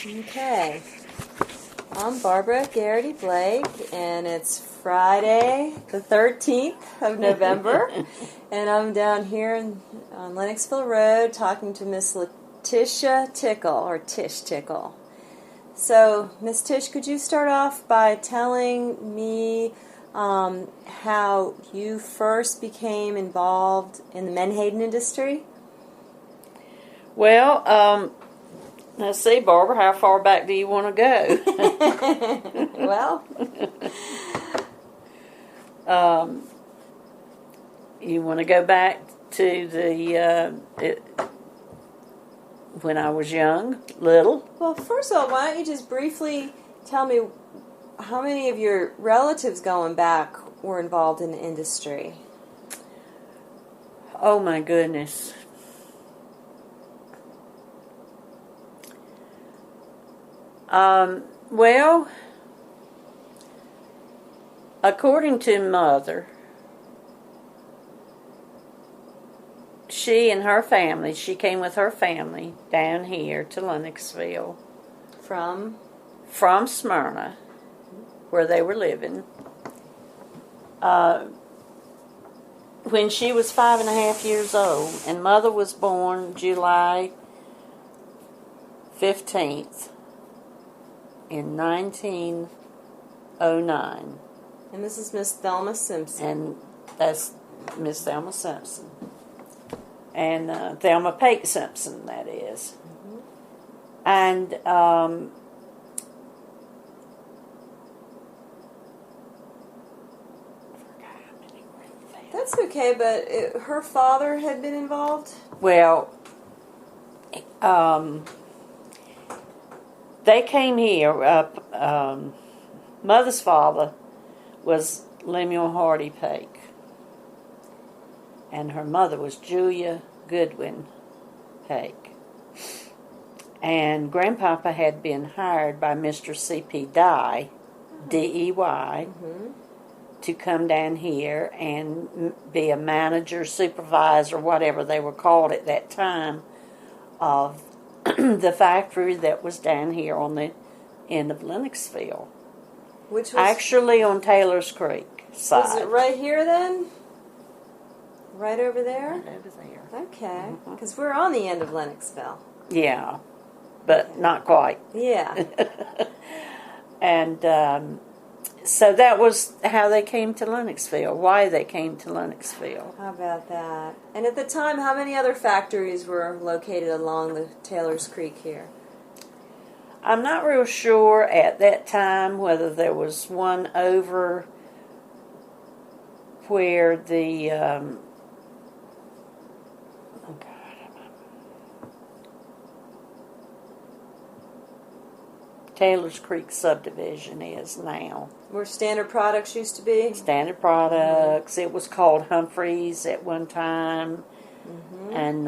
Okay, I'm Barbara Garrity-Blake, and it's Friday, the 13th of November, and I'm down here on Lennoxville Road talking to Miss Latisha Tickle, or Tish Tickle. So, Miss Tish, could you start off by telling me how you first became involved in the menhaden industry? Well, let's see, Barbara, how far back do you want to go? Well, you want to go back to when I was young, little? well, first of all, why don't you just briefly tell me how many of your relatives going back were involved in the industry? Oh, my goodness. Well, according to Mother, she and her family, she came with her family down here to Lennoxville From Smyrna, where they were living. When she was 5.5 years old, and Mother was born July 15th in 1909. And this is Miss Thelma Simpson. And that's Miss Thelma Simpson. And Thelma Pate Simpson, that is. Mm-hmm. And That's okay, but her father had been involved? well, they came here. Mother's father was Lemuel Hardy Pake, and her mother was Julia Goodwin Pake. And Grandpapa had been hired by Mr. C.P. Dye, D-E-Y, to come down here and be a manager, supervisor, whatever they were called at that time, of the factory that was down here on the end of Lennoxville. Which was Actually on Taylor's Creek side. Was it right here then? Right over there? Right over there. Okay, because we're on the end of Lennoxville. Yeah, but not quite. Yeah. And so that was how they came to Lennoxville, why they came to Lennoxville. How about that? And at the time, how many other factories were located along the Taylor's Creek here? I'm not real sure at that time whether there was one over where the Taylor's Creek subdivision is now. Where Standard Products used to be? Standard Products. It was called Humphreys at one time. And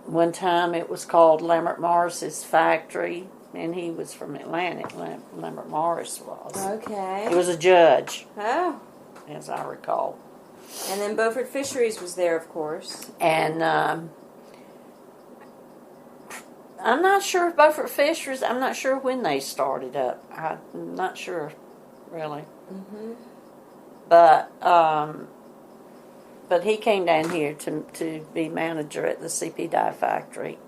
one time it was called Lambert Morris's factory, and he was from Atlanta. Lambert Morris was. Okay. He was a judge, Oh. as I recall. And then Beaufort Fisheries was there, of course. And I'm not sure if Beaufort Fisheries, I'm not sure when they started up. I'm not sure, really. But he came down here to be manager at the C.P. Dye factory.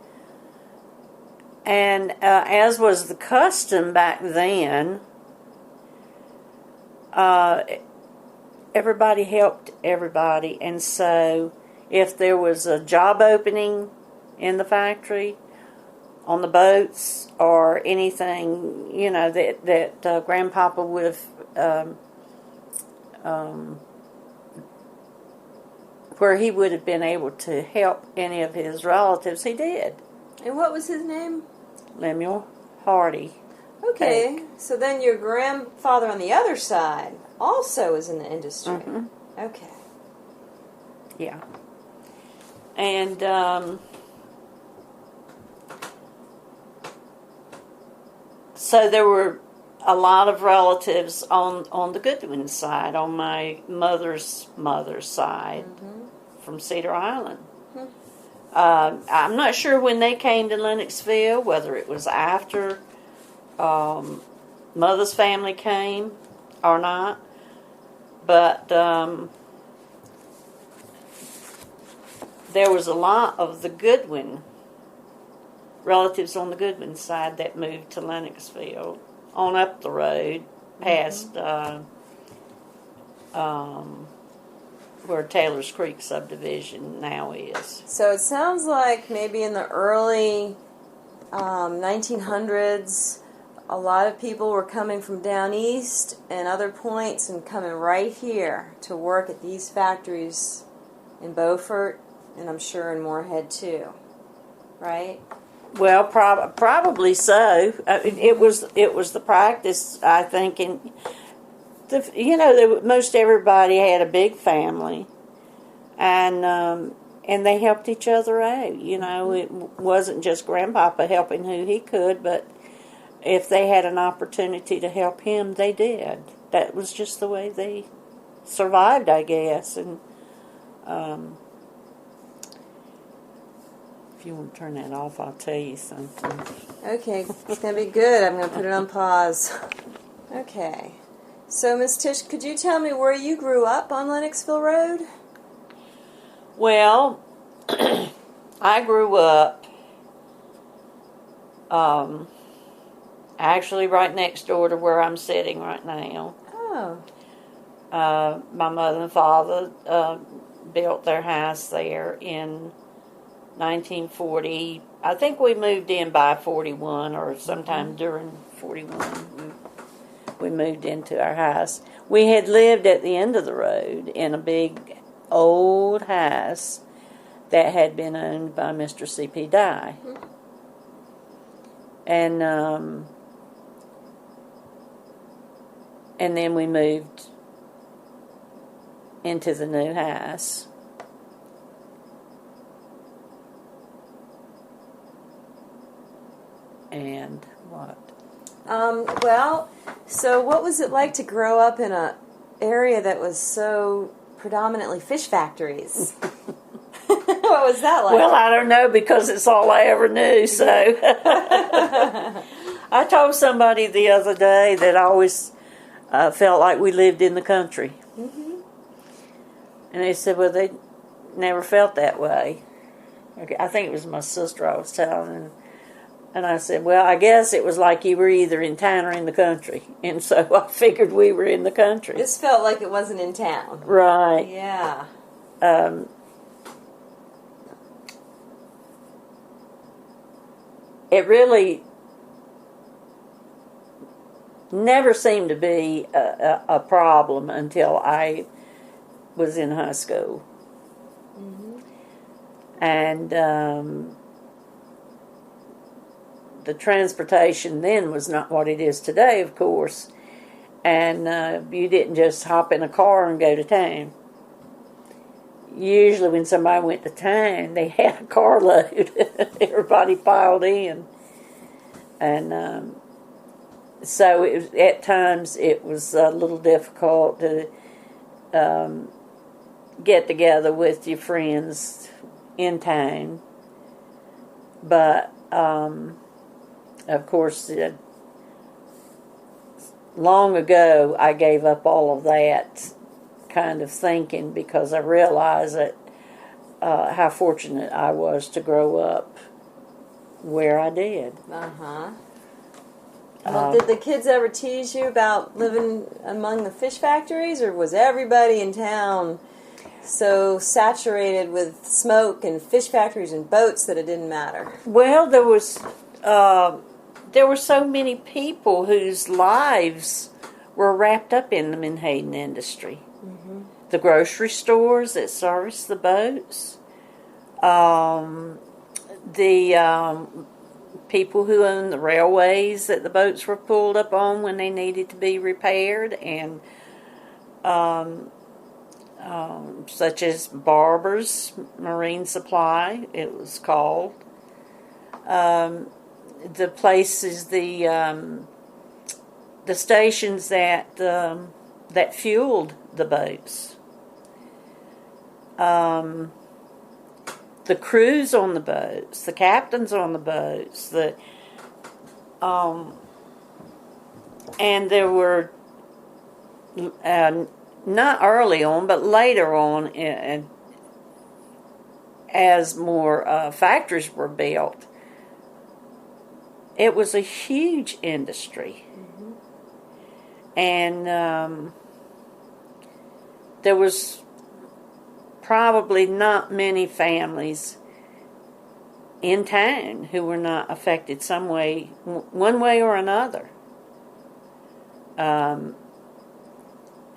And as was the custom back then, everybody helped everybody. And so if there was a job opening in the factory, on the boats, or anything, you know, that Grandpapa would have, where he would have been able to help any of his relatives, he did. And what was his name? Lemuel Hardy. Okay, Pake. so then your grandfather on the other side also is in the industry. Okay. Yeah. And so there were a lot of relatives on the Goodwin side, on my mother's side, from Cedar Island. I'm not sure when they came to Lennoxville, whether it was after Mother's family came or not. But there was a lot of the Goodwin relatives on the Goodwin side that moved to Lennoxville on up the road past where Taylor's Creek subdivision now is. So it sounds like maybe in the early 1900s, a lot of people were coming from down east and other points and coming right here to work at these factories in Beaufort, and I'm sure in Moorhead too, right? Well, probably so. It was the practice, I think, and most everybody had a big family, and they helped each other out. It wasn't just Grandpapa helping who he could, but if they had an opportunity to help him, they did. That was just the way they survived, I guess. And if you want to turn that off, I'll tell you something. Okay, it's going to be good. I'm going to put it on pause. Okay. So, Miss Tish, could you tell me where you grew up on Lennoxville Road? Well, I grew up actually right next door to where I'm sitting right now. Oh. My mother and father built their house there in 1940. I think we moved in by 41 or sometime during 41. We moved into our house. We had lived at the end of the road in a big old house that had been owned by Mr. C.P. Dye. And then we moved into the new house. And what? Well, so what was it like to grow up in an area that was so predominantly fish factories? What was that like? Well, I don't know, because it's all I ever knew, so. I told somebody the other day that I always felt like we lived in the country. Mm-hmm. And they said, well, they never felt that way. I think it was my sister I was telling. And I said, well, I guess it was like you were either in town or in the country. And so I figured we were in the country. This felt like it wasn't in town. Right. Yeah. It really never seemed to be a problem until I was in high school. Mm-hmm. And the transportation then was not what it is today, of course. And you didn't just hop in a car and go to town. Usually when somebody went to town, they had a carload. Everybody piled in. And so at times it was a little difficult to get together with your friends in town. But, of course, long ago I gave up all of that kind of thinking, because I realized that how fortunate I was to grow up where I did. Uh-huh. Well, did the kids ever tease you about living among the fish factories, or was everybody in town so saturated with smoke and fish factories and boats that it didn't matter? Well, there were so many people whose lives were wrapped up in the menhaden industry. Mm-hmm. The grocery stores that serviced the boats, the people who owned the railways that the boats were pulled up on when they needed to be repaired, and such as Barbara's Marine Supply, it was called. The places, the stations that fueled the boats. the crews on the boats, the captains on the boats, and there were, not early on, but later on, as more factories were built, it was a huge industry. Mm-hmm. And there was probably not many families in town who were not affected some way, one way or another,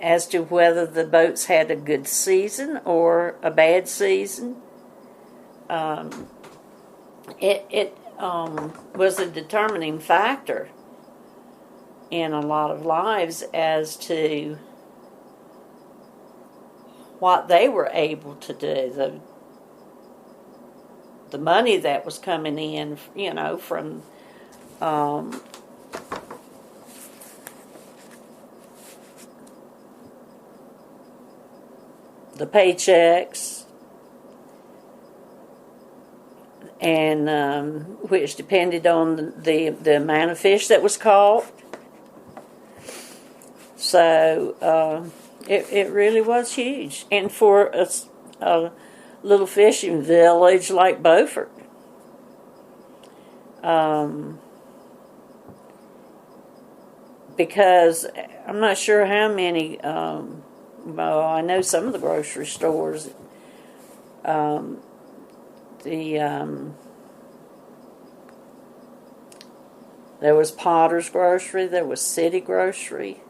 as to whether the boats had a good season or a bad season. It was a determining factor in a lot of lives as to what they were able to do, the money that was coming in, from the paychecks, and which depended on the amount of fish that was caught. So it really was huge. And for a little fishing village like Beaufort, because I'm not sure how many, well, I know some of the grocery stores, there was Potter's Grocery, there was City Grocery,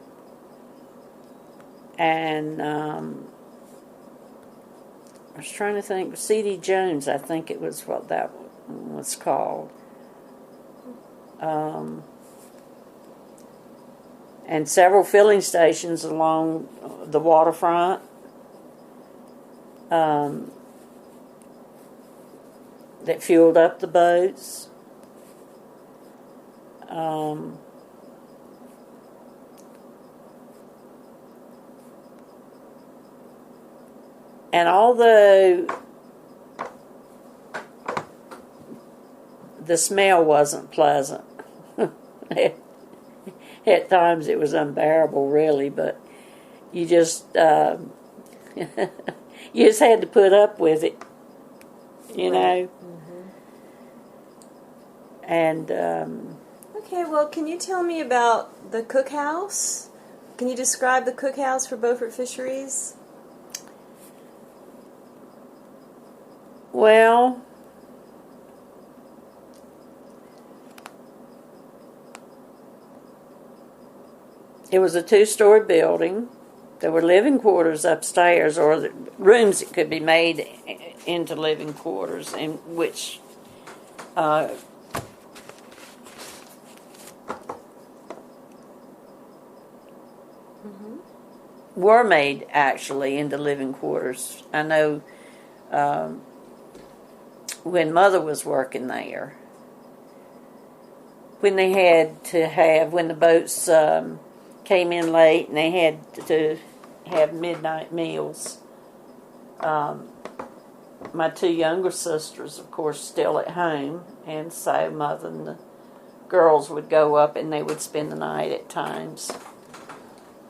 and I was trying to think, C.D. Jones, I think it was what that was called. And several filling stations along the waterfront. That fueled up the boats. And although the smell wasn't pleasant, at times it was unbearable, really, but you just you just had to put up with it, know. Mm-hmm. And okay, well, can you tell me about the cookhouse? Can you describe the cookhouse for Beaufort Fisheries? Well, it was a 2-story building. There were living quarters upstairs, or the rooms that could be made into living quarters, in which were made actually into living quarters. I know when Mother was working there, when they had to have, when the boats came in late and they had to have midnight meals, my 2 younger sisters, of course, still at home, and so Mother and the girls would go up and they would spend the night at times.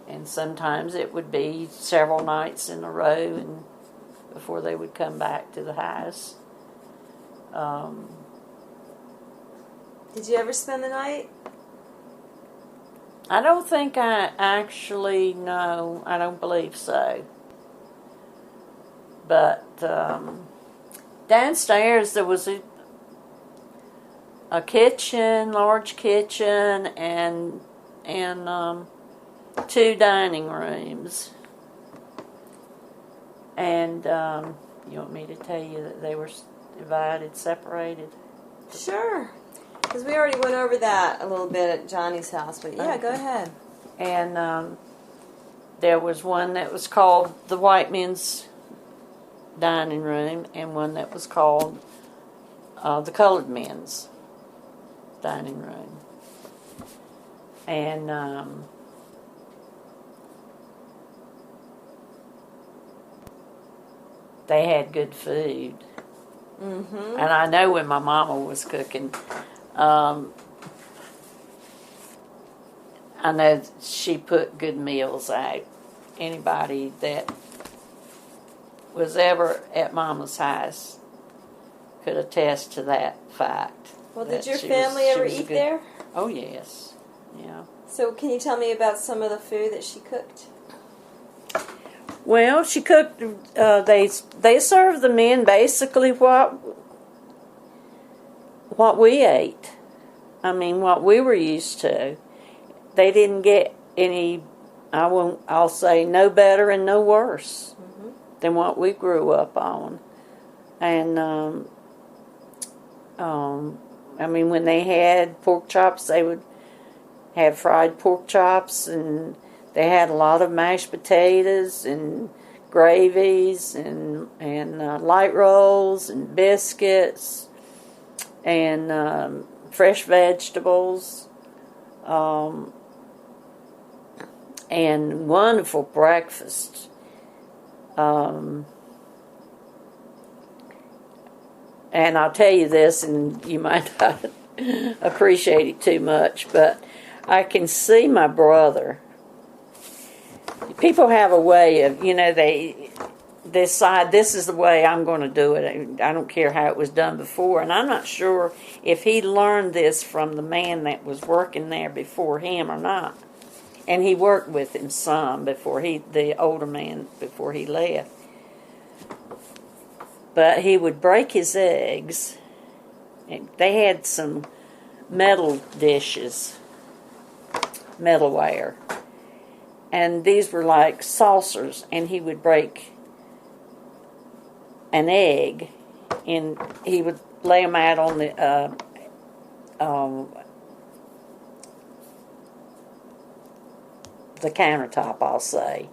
And sometimes it would be several nights in a row and before they would come back to the house. Did you ever spend the night? I don't think I actually, no, I don't believe so. But downstairs there was a kitchen, large kitchen, and 2 dining rooms. And you want me to tell you that they were divided, separated? Sure. Because we already went over that a little bit at Johnny's house, but yeah, go ahead. And there was one that was called the white men's dining room, and one that was called the colored men's dining room. And they had good food. Mm-hmm. And I know when my mama was cooking, I know she put good meals out. Anybody that was ever at Mama's house could attest to that fact. Well, did your family ever eat there? Oh, yes. Yeah. So can you tell me about some of the food that she cooked? Well, she cooked, they served the men basically what we ate. I mean, what we were used to. They didn't get any, I'll say, no better and no worse than what we grew up on. And, I mean, when they had pork chops, they would have fried pork chops, and they had a lot of mashed potatoes and gravies and light rolls and biscuits and fresh vegetables and wonderful breakfast. And I'll tell you this, and you might not appreciate it too much, but I can see my brother. People have a way of, they decide this is the way I'm going to do it. I don't care how it was done before. And I'm not sure if he learned this from the man that was working there before him or not. And he worked with him some the older man, before he left. But he would break his eggs. They had some metal dishes, metalware. And these were like saucers, and he would break an egg, and he would lay them out on the countertop, I'll say.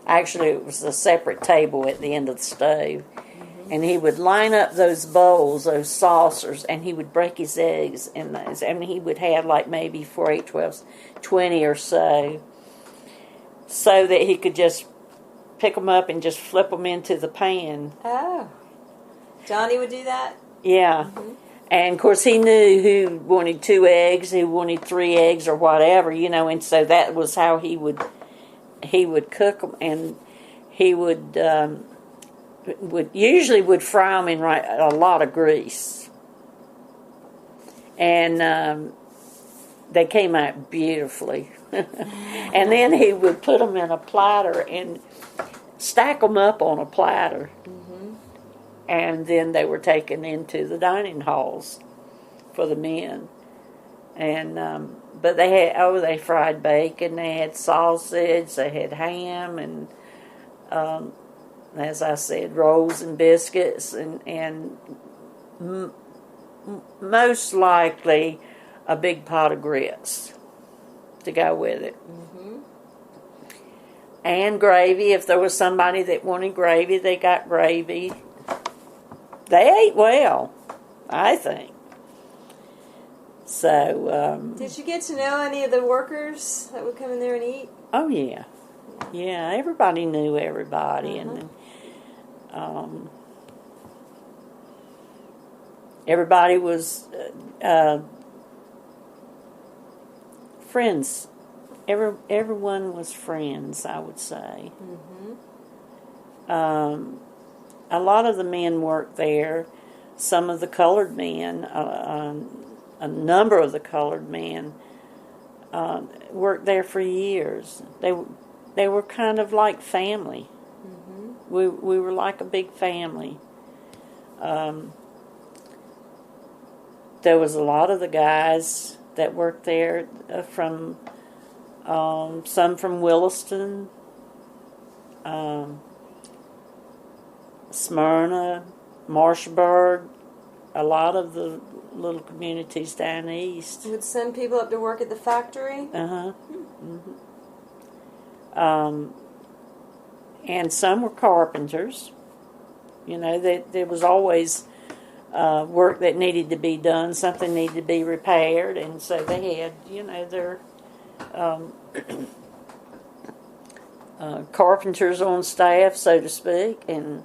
Actually, it was a separate table at the end of the stove. And he would line up those bowls, those saucers, and he would break his eggs in those. I mean, he would have like maybe 4, 8, 12, 20 or so that he could just pick them up and just flip them into the pan. Oh. Johnny would do that? Yeah. Mm-hmm. And, of course, he knew who wanted 2 eggs, who wanted 3 eggs or whatever, and so that was how he would cook them. And he would usually fry them in a lot of grease. And they came out beautifully. And then he would put them in a platter and stack them up on a platter. Mm-hmm. And then they were taken into the dining halls for the men. And but they fried bacon, they had sausage, they had ham, and as I said, rolls and biscuits, and most likely a big pot of grits to go with it. Mm-hmm. And gravy. If there was somebody that wanted gravy, they got gravy. They ate well, I think. So, did you get to know any of the workers that would come in there and eat? Oh, yeah. Yeah, everybody knew everybody. Uh-huh. And everybody was friends. Everyone was friends, I would say. Mm-hmm. A lot of the men worked there. Some of the colored men, a number of the colored men, worked there for years. They were kind of like family. Mm-hmm. We were like a big family. There was a lot of the guys that worked there from some from Williston, Smyrna, Marshburg, a lot of the little communities down east. Would send people up to work at the factory? Uh-huh. Mm-hmm. And some were carpenters. There was always work that needed to be done, something needed to be repaired, and so they had, their carpenters on staff, so to speak, and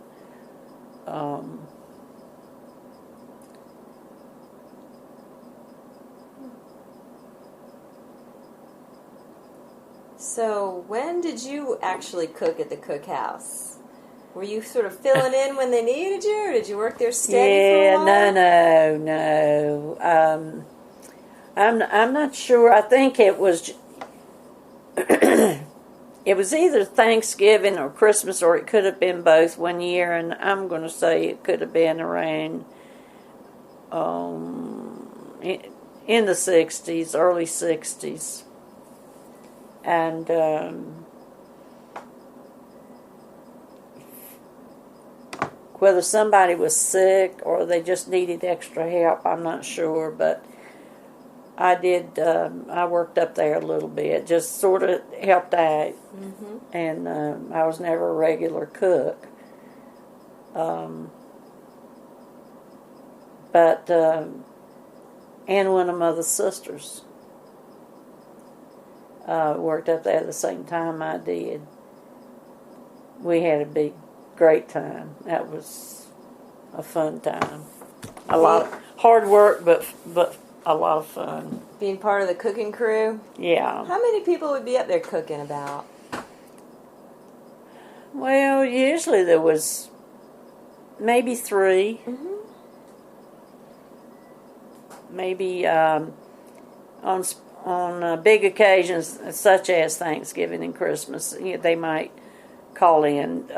So when did you actually cook at the cookhouse? Were you sort of filling in when they needed you, or did you work there steady for a while? No. I'm not sure. I think it was it was either Thanksgiving or Christmas, or it could have been both one year. And I'm going to say it could have been around in the '60s, early '60s, and whether somebody was sick or they just needed extra help, I'm not sure, but I did. I worked up there a little bit, just sort of helped out, and I was never a regular cook. But and one of my other sisters worked up there the same time I did. We had a great time. That was a fun time. A lot of hard work, but a lot of fun. Being part of the cooking crew? Yeah. How many people would be up there cooking about? Well, usually there was maybe 3. Mm-hmm. Maybe on big occasions such as Thanksgiving and Christmas, they might call in,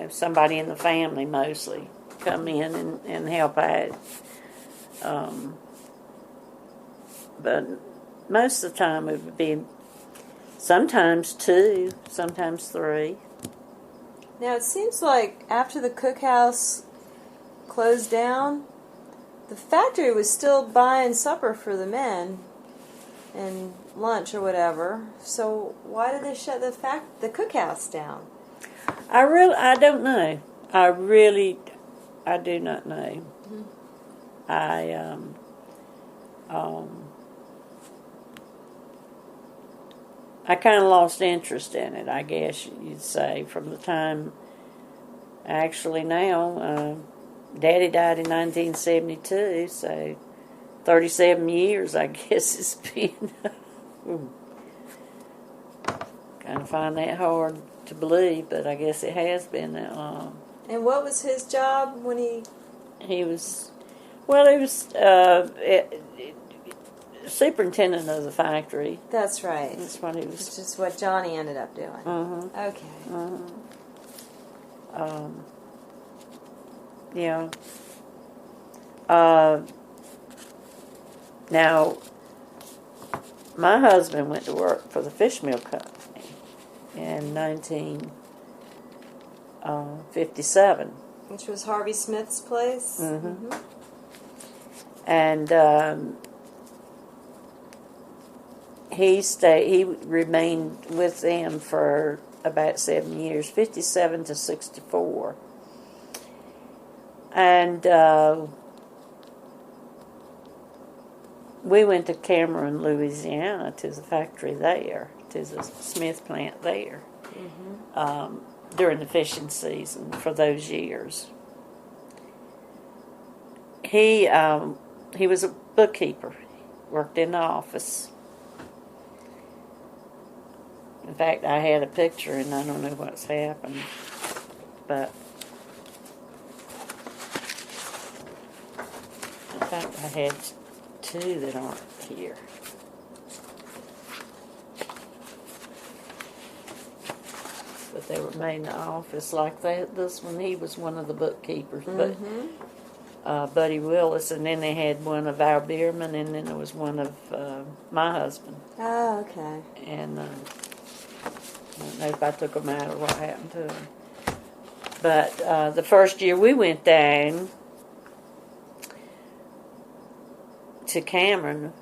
somebody in the family mostly come in and help out. But most of the time it would be sometimes 2, sometimes 3. Now it seems like after the cookhouse closed down, the factory was still buying supper for the men and lunch or whatever. So why did they shut the cookhouse down? I don't know. I do not know. Mm-hmm. I kind of lost interest in it, I guess you'd say, from the time. Actually, now, Daddy died in 1972, so 37 years, I guess it's been. Kind of find that hard to believe, but I guess it has been that long. And what was his job when he... He was superintendent of the factory. That's right. That's what he was. Which is what Johnny ended up doing. Mm-hmm. Okay. Mm-hmm. Yeah. Now, my husband went to work for the fishmeal company in 1957. Which was Harvey Smith's place? Mm-hmm. And he remained with them for about 7 years, 57 to 64. And we went to Cameron, Louisiana, to the factory there, to the Smith plant there, during the fishing season for those years. He was a bookkeeper, worked in the office. In fact, I had a picture, and I don't know what's happened, but in fact, I had 2 that aren't here. But they were made in the office like that. This one, he was one of the bookkeepers, but Buddy Willis, and then they had one of Al Bierman, and then there was one of my husband. Oh, okay. And I don't know if I took them out or what happened to them. But the first year we went down to Cameron,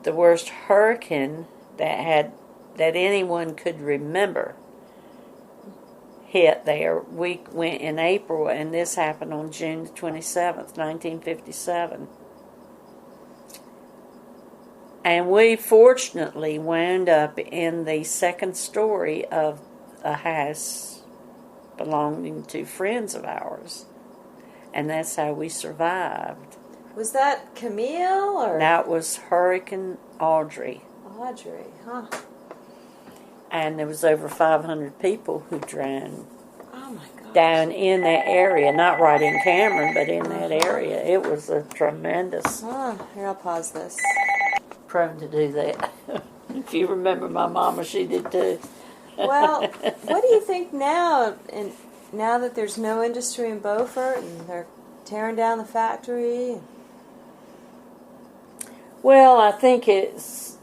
the worst hurricane that anyone could remember hit there. We went in April, and this happened on June 27th, 1957. And we fortunately wound up in the second story of a house belonging to friends of ours. And that's how we survived. Was that Camille or? That was Hurricane Audry. Audrey, huh? And there was over 500 people who drowned. Oh my gosh. Down in that area, not right in Cameron, but in that area. It was a tremendous. Oh, here, I'll pause this. Prone to do that. If you remember my mama, she did too. Well, what do you think now? And now that there's no industry in Beaufort and they're tearing down the factory. Well, I think it's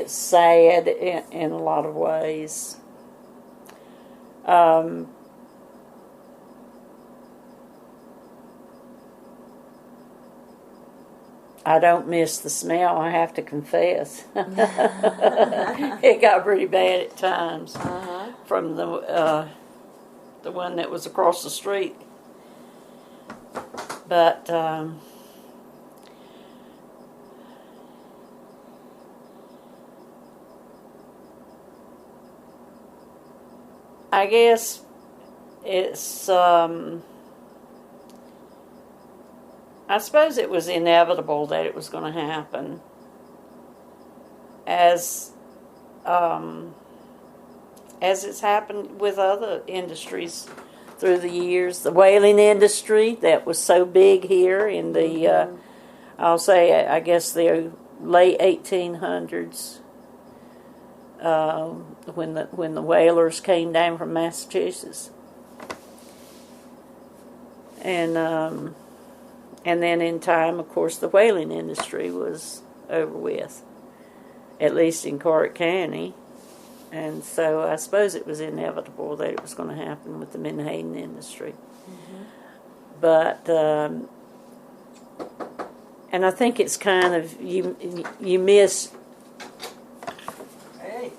sad in a lot of ways. I don't miss the smell, I have to confess. It got pretty bad at times from the one that was across the street. But I guess it's I suppose it was inevitable that it was going to happen, as it's happened with other industries through the years. The whaling industry that was so big here in the, I'll say, I guess the late 1800s, when the whalers came down from Massachusetts, and then in time, of course, the whaling industry was over with, at least in Clark County. And so I suppose it was inevitable that it was going to happen with the Menhaden industry. But, and I think it's kind of, you miss... Hey.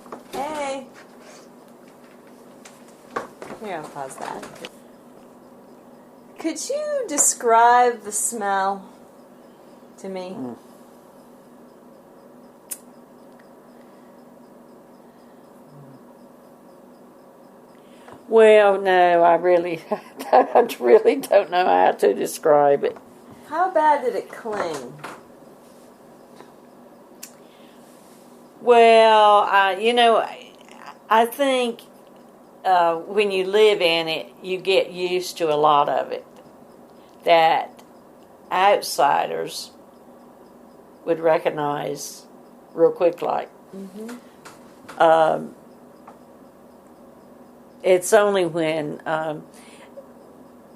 Here, I'll pause that. Could you describe the smell to me? Well, no, I really don't know how to describe it. How bad did it cling? Well, I think when you live in it, you get used to a lot of it that outsiders would recognize real quick like. It's only when,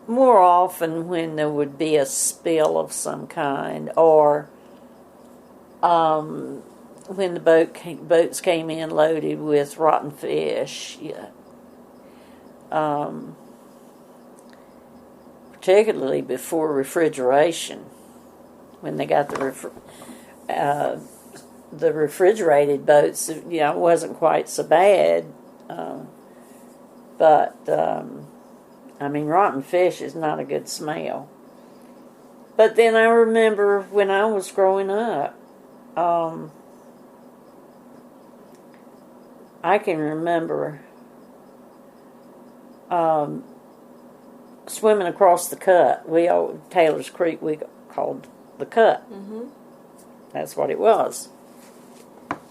more often when there would be a spill of some kind, or when the boats came in loaded with rotten fish, particularly before refrigeration, when they got the refrigerated boats, it wasn't quite so bad. But rotten fish is not a good smell. But then I remember when I was growing up, I can remember swimming across the cut. Taylor's Creek, we called the cut. That's what it was.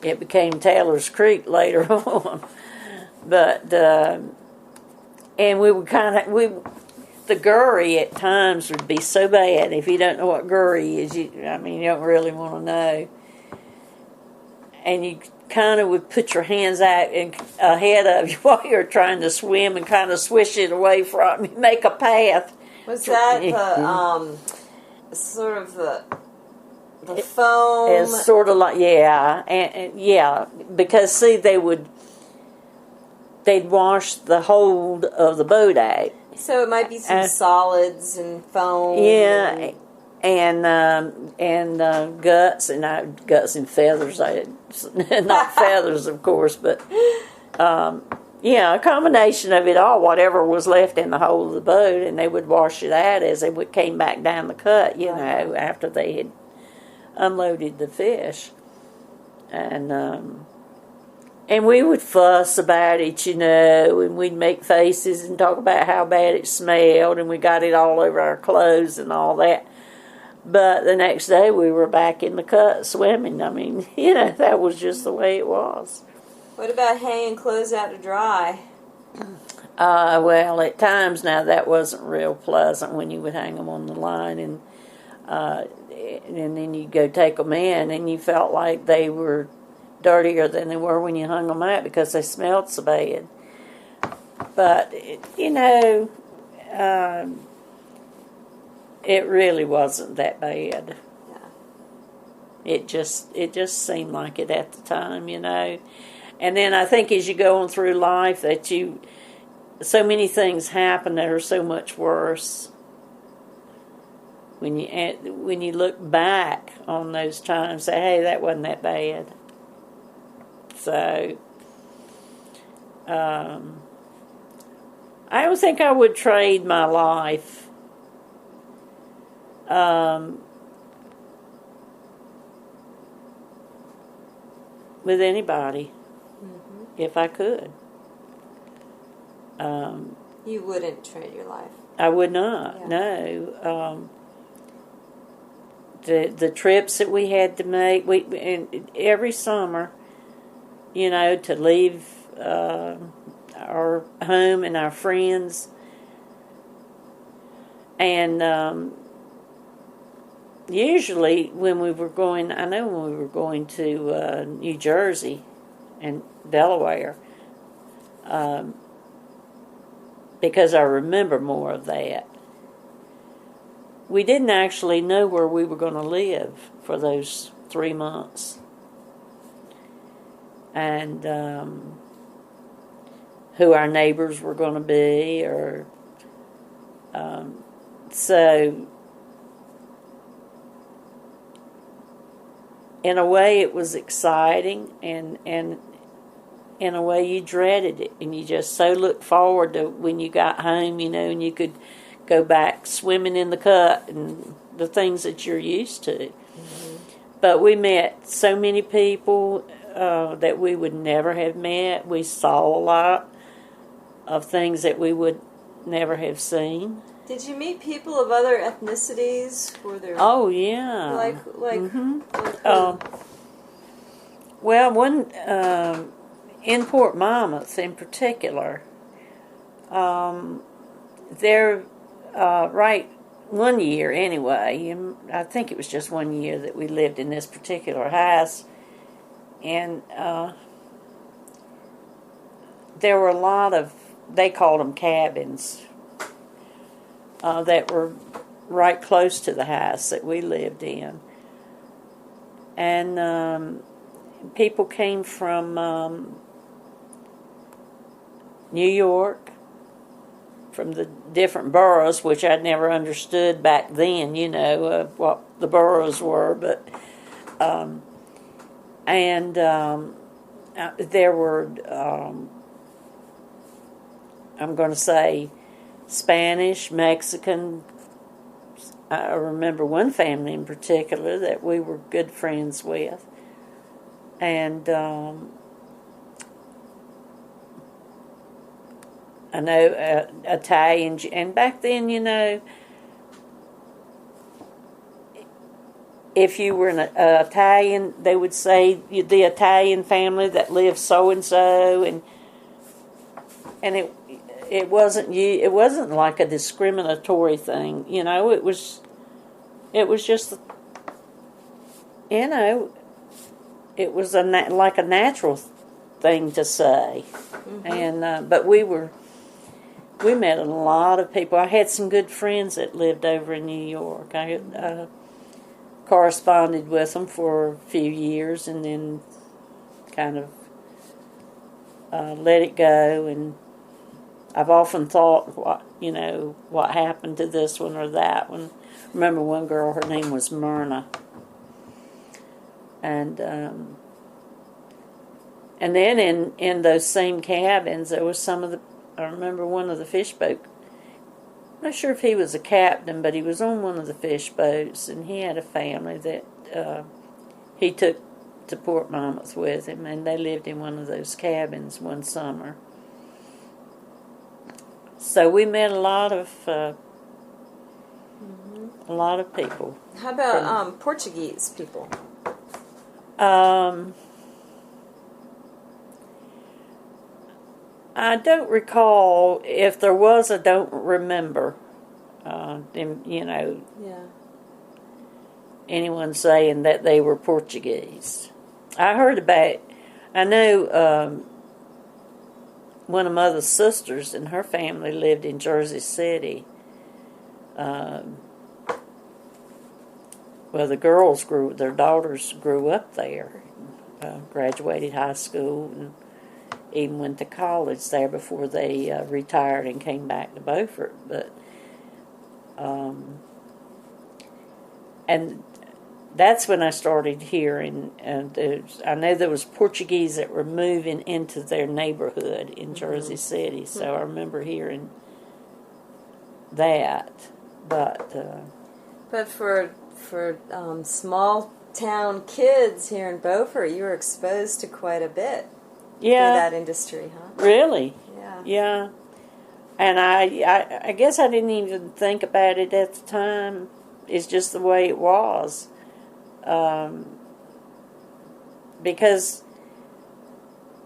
It became Taylor's Creek later on. But, and we would the gurry at times would be so bad. If you don't know what gurry is, you don't really want to know. And you kind of would put your hands out ahead of you while you're trying to swim and kind of swish it away from you, make a path. Was that the sort of the foam? It's sort of like, because see, they'd wash the hold of the boat out. So it might be some solids and foam. Yeah, and guts and feathers. Not feathers, of course, but a combination of it all. Whatever was left in the hold of the boat, and they would wash it out as they came back down the cut. After they had unloaded the fish, and And we would fuss about it, and we'd make faces and talk about how bad it smelled, and we got it all over our clothes and all that. But the next day we were back in the cut swimming. I mean, that was just the way it was. What about hanging clothes out to dry? Well, at times now that wasn't real pleasant when you would hang them on the line, and then you'd go take them in, and you felt like they were dirtier than they were when you hung them out because they smelled so bad. But it really wasn't that bad. Yeah. It just seemed like it at the time, And then I think as you go on through life that so many things happen that are so much worse. When you look back on those times, say, hey, that wasn't that bad. So, I don't think I would trade my life with anybody if I could. You wouldn't trade your life. I would not. No. The trips that we had to make, and every summer, to leave our home and our friends, and usually when we were going to New Jersey and Delaware, because I remember more of that. We didn't actually know where we were going to live for those 3 months. And who our neighbors were going to be, or so in a way it was exciting, and in a way you dreaded it, and you just so looked forward to when you got home, and you could go back swimming in the cut and the things that you're used to. Mm-hmm. But we met so many people that we would never have met. We saw a lot of things that we would never have seen. Did you meet people of other ethnicities? Were there? Oh yeah. Like. Mm-hmm. Well, one in Port Monmouth in particular. There, right. One year anyway, I think it was just 1 year that we lived in this particular house, and there were a lot of, they called them cabins, that were right close to the house that we lived in. And people came from New York, from the different boroughs, which I'd never understood back then, what the boroughs were, but there were, I'm going to say, Spanish, Mexican. I remember one family in particular that we were good friends with, and I know Italian, and back then, if you were an Italian, they would say the Italian family that lived so and so, and it wasn't it wasn't like a discriminatory thing, It was just, it was like a natural thing to say, mm-hmm. And but we met a lot of people. I had some good friends that lived over in New York. I corresponded with them for a few years, and then kind of let it go. And I've often thought, what happened to this one or that one. I remember one girl, her name was Myrna. And then in those same cabins, there was I remember one of the fish boat. I'm not sure if he was a captain, but he was on one of the fish boats, and he had a family that he took to Port Monmouth with him, and they lived in one of those cabins one summer. So we met a lot of people. How about Portuguese people? I don't recall. If there was, I don't remember. Yeah. Anyone saying that they were Portuguese. I know one of Mother's sisters and her family lived in Jersey City. The their daughters grew up there, graduated high school, and even went to college there before they retired and came back to Beaufort. But and that's when I started hearing, and I know there was Portuguese that were moving into their neighborhood in Jersey City, so I remember hearing that. But for small town kids here in Beaufort, you were exposed to quite a bit through that industry, huh? Really? Yeah. Yeah. And I guess I didn't even think about it at the time. It's just the way it was. Because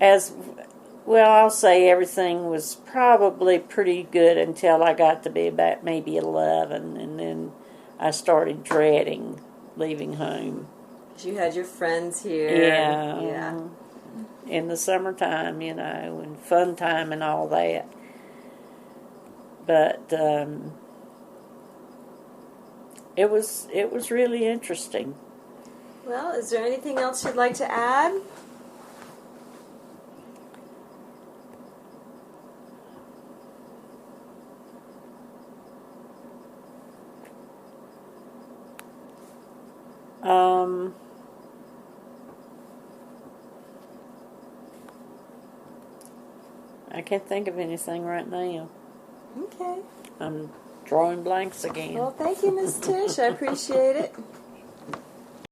I'll say everything was probably pretty good until I got to be about maybe 11, and then I started dreading leaving home. You had your friends here. Yeah. In the summertime, and fun time and all that. But it was really interesting. Well, is there anything else you'd like to add? I can't think of anything right now. Okay. I'm drawing blanks again. Well, thank you, Miss Tish. I appreciate it.